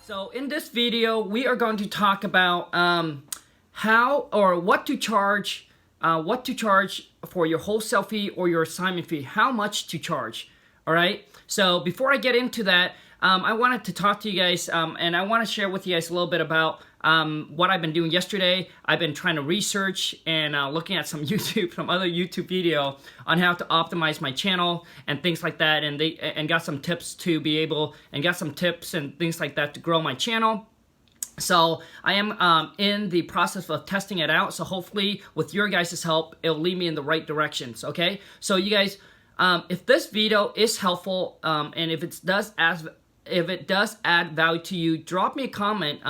So in this video, we are going to talk about how or what to charge for your wholesale fee or your assignment fee, how much to charge. All right. So before I get into that, I wanted to talk to you guys and I want to share with you guys a little bit about what I've been doing yesterday. I've been trying to research and looking at some other YouTube video on how to optimize my channel and things like that, and got some tips to be able, and got some tips and things like that to grow my channel. So I am in the process of testing it out. So hopefully with your guys' help, it'll lead me in the right directions. Okay. So you guys, if this video is helpful and if it does add value to you, drop me a comment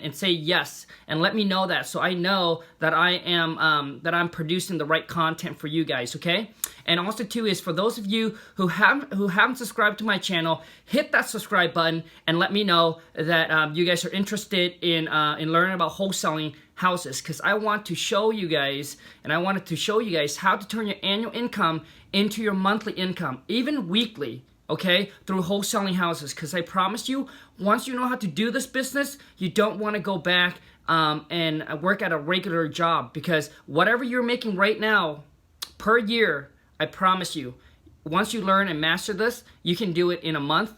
and say yes, and let me know that, so I know that I'm producing the right content for you guys. Okay. And also too is for those of you who haven't subscribed to my channel, hit that subscribe button and let me know that you guys are interested in learning about wholesaling houses, because I want to show you guys, and I wanted to show you guys how to turn your annual income into your monthly income, even weekly. Okay, through wholesaling houses, because I promise you, once you know how to do this business, you don't want to go back and work at a regular job, because whatever you're making right now per year, I promise you, once you learn and master this, you can do it in a month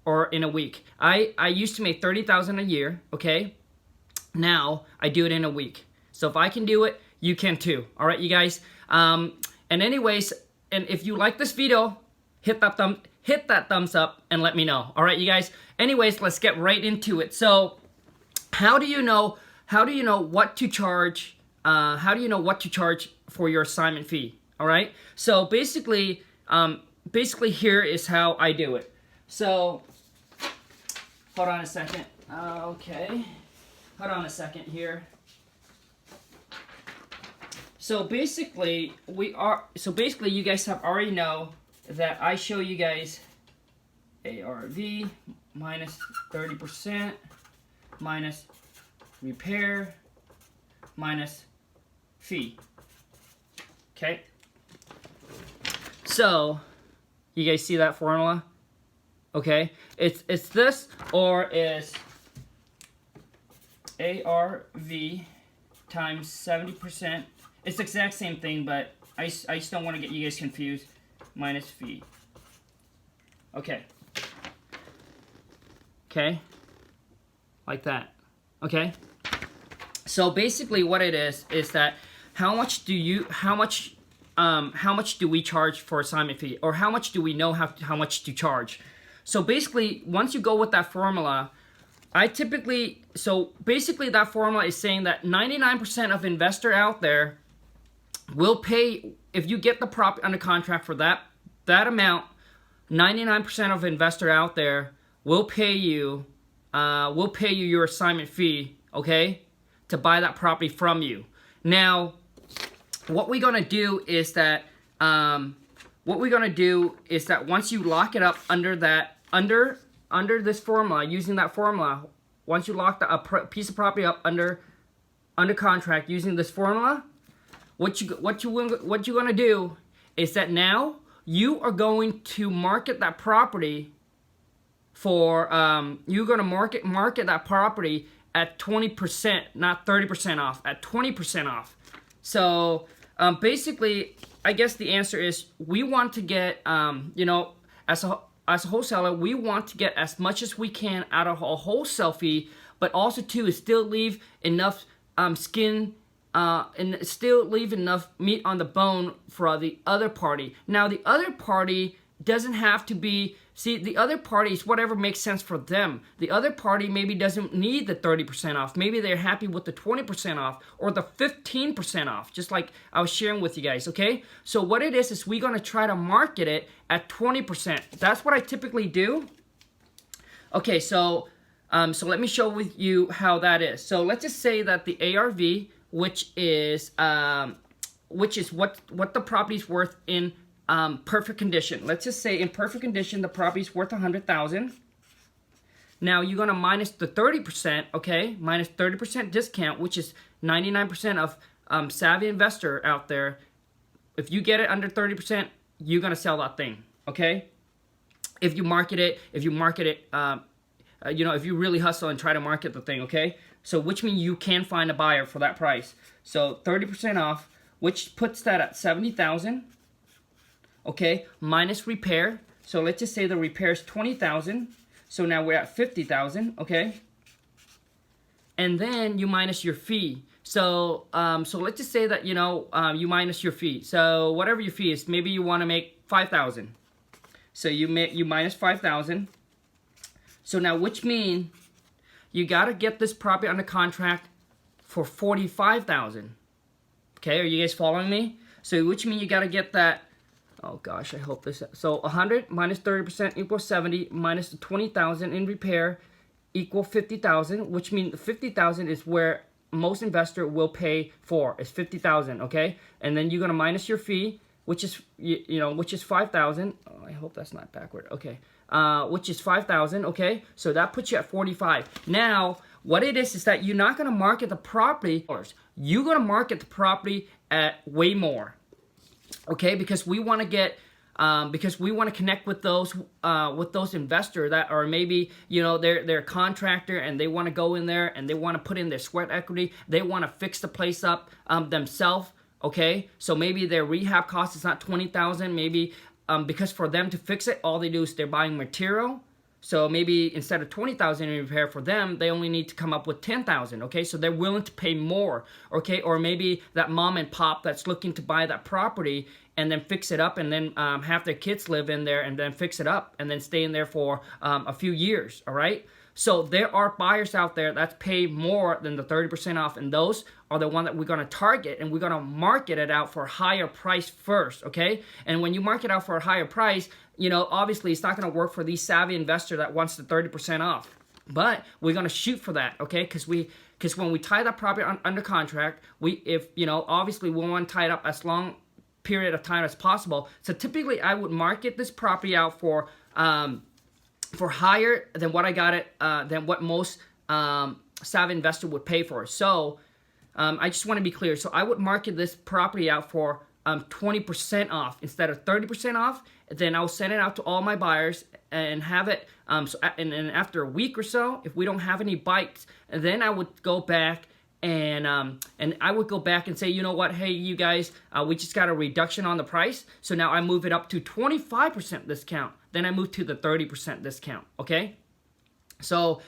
or in a week. I used to make $30,000 a year. Okay, now I do it in a week. So if I can do it, you can too. All right, you guys. And anyways, and if you like this video, hit that thumbs up and let me know. All right, you guys. Anyways, let's get right into it. So, how do you know what to charge? How do you know what to charge for your assignment fee? All right. So basically here is how I do it. So, hold on a second. Okay, hold on a second here. So basically, you guys have already know that I show you guys ARV minus 30% minus repair minus fee. Okay. So you guys see that formula? Okay. It's this, or is ARV times 70%. It's the exact same thing, but I just don't want to get you guys confused. Minus fee. Okay. Okay. Like that. Okay. So basically what it is that how much do we charge for assignment fee, or how much do we know how much to charge? So basically, once you go with that formula, so basically that formula is saying that 99% of investor out there will pay, if you get the property under contract for that amount, 99% of investor out there will pay you your assignment fee, okay, to buy that property from you. Now, what we're gonna do is that once you lock it up under this formula, using that formula, once you lock a piece of property up under contract using this formula, what you're gonna do is that now you are going to market that property for you're gonna market that property at 20%, not 30% off, at 20% off. So basically, I guess the answer is we want to get as a wholesaler, we want to get as much as we can out of a wholesale fee, but also too is still leave enough skin. And still leave enough meat on the bone for the other party. Now, the other party doesn't have to be, the other party is whatever makes sense for them. The other party maybe doesn't need the 30% off. Maybe they're happy with the 20% off or the 15% off, just like I was sharing with you guys, okay? So what it is we're going to try to market it at 20%. That's what I typically do. Okay, so let me show with you how that is. So let's just say that the ARV, which is what the property's worth in perfect condition. Let's just say in perfect condition the property's worth $100,000. Now you're gonna minus the 30%, okay? Minus 30% discount, which is 99% of savvy investor out there. If you get it under 30%, you're gonna sell that thing, okay? If you market it you know, if you really hustle and try to market the thing, okay? So which means you can find a buyer for that price. So 30% off, which puts that at 70,000, okay, minus repair. So let's just say the repair is 20,000. So now we're at 50,000, okay? And then you minus your fee. So so let's just say that, you know, you minus your fee. So whatever your fee is, maybe you want to make 5,000. So you minus 5,000. So now, which mean you got to get this property under contract for 45,000. Okay, are you guys following me? So which mean you got to get that. Oh gosh, I hope this. So 100 minus 30% equals 70 minus the 20,000 in repair equal 50,000, which means 50,000 is where most investor will pay for, is 50,000, okay? And then you're gonna minus your fee, which is which is 5,000. Oh, I hope that's not backward. Okay, which is 5,000. Okay, so that puts you at 45. Now, what it is that you're not gonna market the property. You're gonna market the property at way more. Okay, because we want to get. Because we want to connect with those investors that are maybe, you know, they're a contractor and they want to go in there and they want to put in their sweat equity. They want to fix the place up themselves. Okay, so maybe their rehab cost is not 20,000. Maybe because for them to fix it, all they do is they're buying material. So maybe instead of 20,000 in repair for them, they only need to come up with 10,000. Okay, so they're willing to pay more. Okay, or maybe that mom and pop that's looking to buy that property and then fix it up and then have their kids live in there and then fix it up and then stay in there for a few years. All right. So there are buyers out there that pay more than the 30% off, and those are the one that we're going to target, and we're going to market it out for a higher price first, okay? And when you market out for a higher price, you know, obviously it's not going to work for the savvy investor that wants the 30% off. But we're going to shoot for that, okay? Because when we tie that property under contract, obviously we want to tie it up as long period of time as possible. So typically I would market this property out for higher than what I got it, than what most savvy investor would pay for. So I just want to be clear. So I would market this property out for 20% off instead of 30% off. Then I'll send it out to all my buyers and have it. And after a week or so, if we don't have any bites, then I would go back and I would go back and say, you know what, hey, you guys, we just got a reduction on the price. So now I move it up to 25% discount. Then I move to the 30% discount, okay? So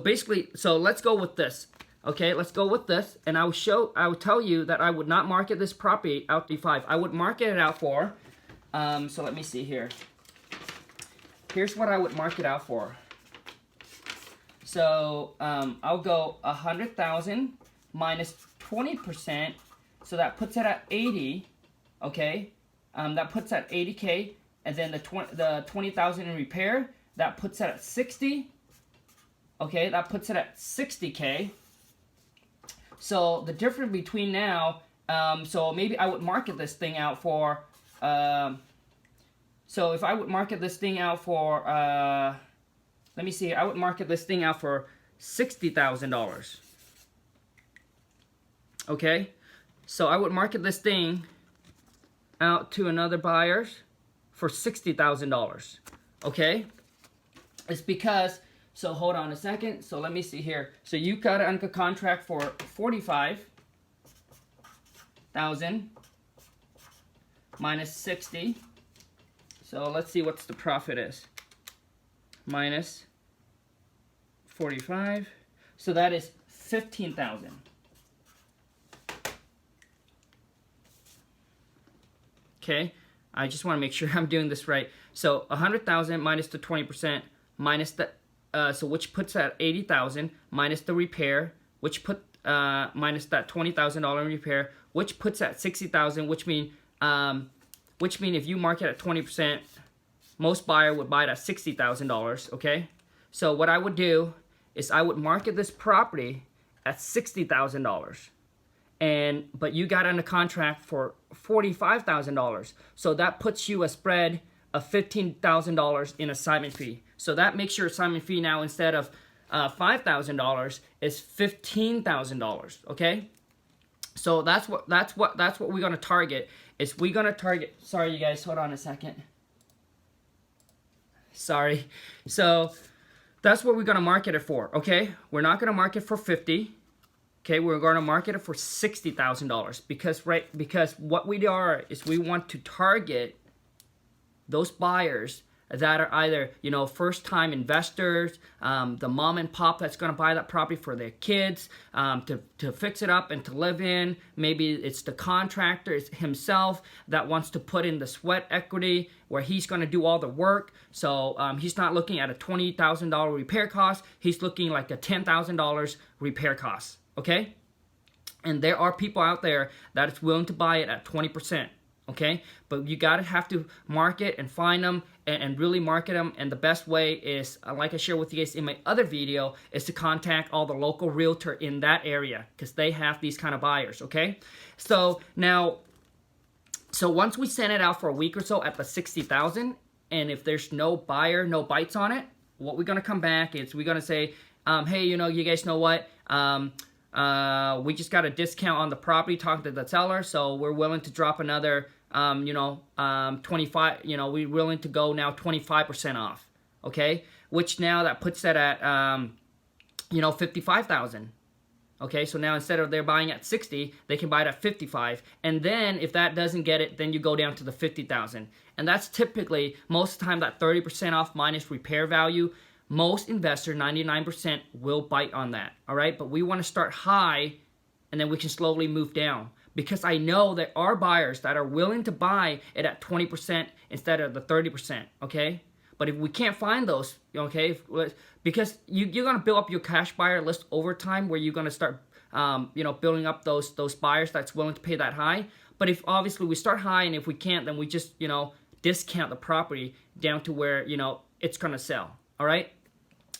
basically, so let's go with this. Okay, let's go with this, and I will tell you that I would not market this property out to 5. I would market it out for, so let me see here. Here's what I would market out for. So I'll go 100,000 minus 20%, so that puts it at 80. Okay, that puts at 80K, and then the 20,000 in repair, that puts it at 60. Okay, that puts it at 60K. So the difference between now, so maybe I would market this thing out for, so if I would market this thing out for, let me see, I would market this thing out for $60,000. Okay, so I would market this thing out to another buyer for $60,000. Okay, it's because, so hold on a second. So let me see here. So you got it under contract for $45,000 minus 60. So let's see what's the profit is. Minus 45. So that is 15,000. Okay, I just want to make sure I'm doing this right. So 100,000 minus the 20% minus the so which puts at 80,000 minus the repair, which put minus that $20,000 in repair, which puts at 60,000, which mean if you market at 20%, most buyer would buy it at $60,000. Okay, so what I would do is I would market this property at $60,000, but you got under contract for $45,000, so that puts you a spread of $15,000 in assignment fee. So that makes your assignment fee now, instead of $5,000, is $15,000. Okay, so that's what we're gonna target. Is we're gonna target. Sorry, you guys, hold on a second. Sorry. So That's what we're going to market it for, okay? We're not going to market for 50. Okay, we're going to market it for $60,000 because what we are is we want to target those buyers that are either, you know, first-time investors, the mom and pop that's going to buy that property for their kids, to fix it up and to live in. Maybe it's the contractor himself that wants to put in the sweat equity where he's going to do all the work. So he's not looking at a $20,000 repair cost. He's looking like a $10,000 repair cost, okay? And there are people out there that is willing to buy it at 20%. Okay, but you gotta have to market and find them and really market them. And the best way is, like I shared with you guys in my other video, is to contact all the local realtor in that area because they have these kind of buyers. Okay, so now, once we send it out for a week or so at the 60,000, and if there's no buyer, no bites on it, what we're gonna come back is we're gonna say, hey, you know, you guys know what? We just got a discount on the property, talking to the seller, so we're willing to drop another, 25, you know, we're willing to go now 25% off, okay? Which now that puts that at, 55,000. Okay, so now instead of they're buying at 60, they can buy it at 55. And then if that doesn't get it, then you go down to the 50,000. And that's typically, most of the time, that 30% off minus repair value. Most investors, 99%, will bite on that, all right? But we want to start high, and then we can slowly move down. Because I know there are buyers that are willing to buy it at 20% instead of the 30%, okay? But if we can't find those, okay, because you're going to build up your cash buyer list over time where you're going to start, building up those buyers that's willing to pay that high. But if obviously we start high, and if we can't, then we just, discount the property down to where, it's going to sell, all right?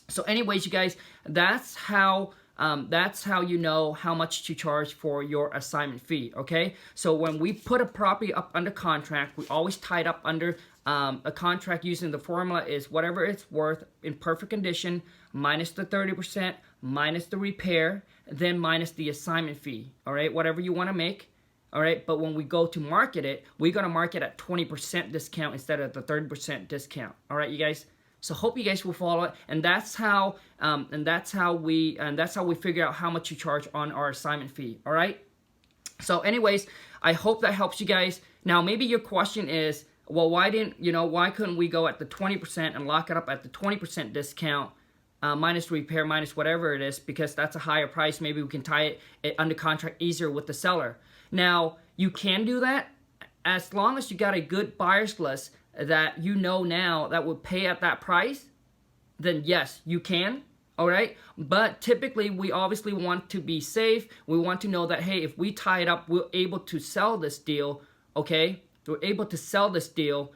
So anyways, you guys, that's how you know how much to charge for your assignment fee, okay? So when we put a property up under contract, we always tie it up under a contract using the formula is whatever it's worth in perfect condition minus the 30%, minus the repair, then minus the assignment fee, all right? Whatever you want to make, all right? But when we go to market it, we're going to market at 20% discount instead of the 30% discount, all right, you guys? So hope you guys will follow it, and that's how we figure out how much you charge on our assignment fee. All right. So, anyways, I hope that helps you guys. Now, maybe your question is, well, why couldn't we go at the 20% and lock it up at the 20% discount, minus repair, minus whatever it is, because that's a higher price. Maybe we can tie it under contract easier with the seller. Now, you can do that as long as you got a good buyer's list that now that would pay at that price, then yes, you can, all right? But typically, we obviously want to be safe. We want to know that, hey, if we tie it up, we're able to sell this deal, okay? We're able to sell this deal,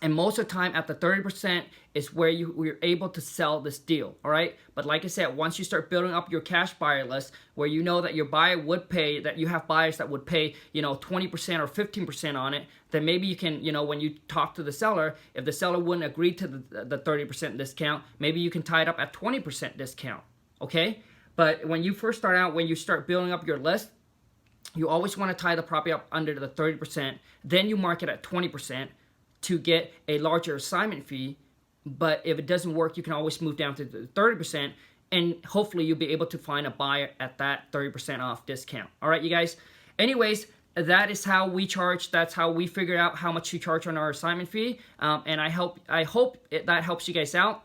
and most of the time at the 30% is where we're able to sell this deal, all right? But like I said, once you start building up your cash buyer list where you know that your buyer would pay, that you have buyers that would pay, 20% or 15% on it, then maybe you can, when you talk to the seller, if the seller wouldn't agree to the 30% discount, maybe you can tie it up at 20% discount, okay? But when you first start out, when you start building up your list, you always want to tie the property up under the 30%, then you mark it at 20%, to get a larger assignment fee. But if it doesn't work, you can always move down to the 30%, and hopefully you'll be able to find a buyer at that 30% off discount. All right, you guys? Anyways, that is how we charge. That's how we figure out how much to charge on our assignment fee. And I hope that helps you guys out.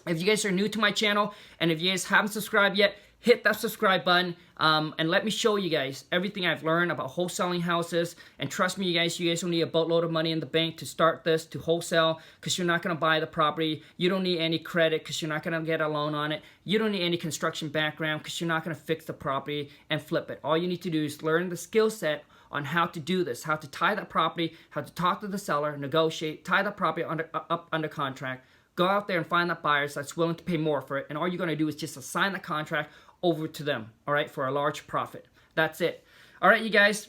If you guys are new to my channel, and if you guys haven't subscribed yet, hit that subscribe button, and let me show you guys everything I've learned about wholesaling houses. And trust me, you guys don't need a boatload of money in the bank to start this, to wholesale, because you're not going to buy the property. You don't need any credit because you're not going to get a loan on it. You don't need any construction background because you're not going to fix the property and flip it. All you need to do is learn the skill set on how to do this, how to tie that property, how to talk to the seller, negotiate, tie the property up under contract, go out there and find that buyers that's willing to pay more for it, and all you're going to do is just assign the contract over to them, all right, for a large profit. That's it. All right, you guys.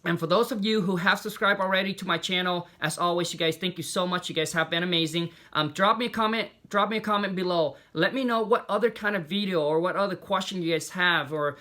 And for those of you who have subscribed already to my channel, as always, you guys, thank you so much. You guys have been amazing. Drop me a comment below. Let me know what other kind of video or what other question you guys have, or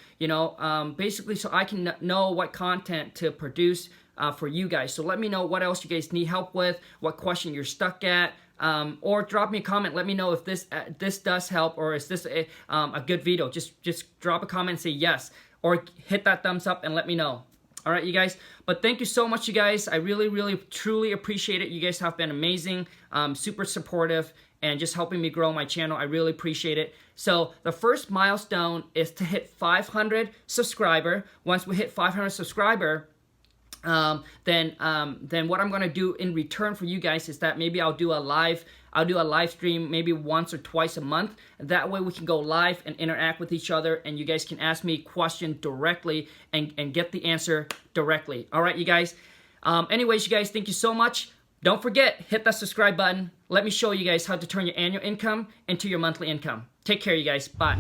basically so I can know what content to produce for you guys. So let me know what else you guys need help with, what question you're stuck at. or drop me a comment. Let me know if this does help, or is this a good video. Just drop a comment and say yes, or hit that thumbs up and let me know. All right, you guys. But thank you so much, you guys. I really, truly appreciate it. You guys have been amazing, super supportive, and just helping me grow my channel. I really appreciate it. So the first milestone is to hit 500 subscriber. Once we hit 500 subscriber, then what I'm gonna do in return for you guys is that maybe I'll do a live stream maybe once or twice a month. That way we can go live and interact with each other, and you guys can ask me questions directly and get the answer directly. All right, you guys. Anyways, you guys, thank you so much. Don't forget, hit that subscribe button. Let me show you guys how to turn your annual income into your monthly income. Take care, you guys. Bye.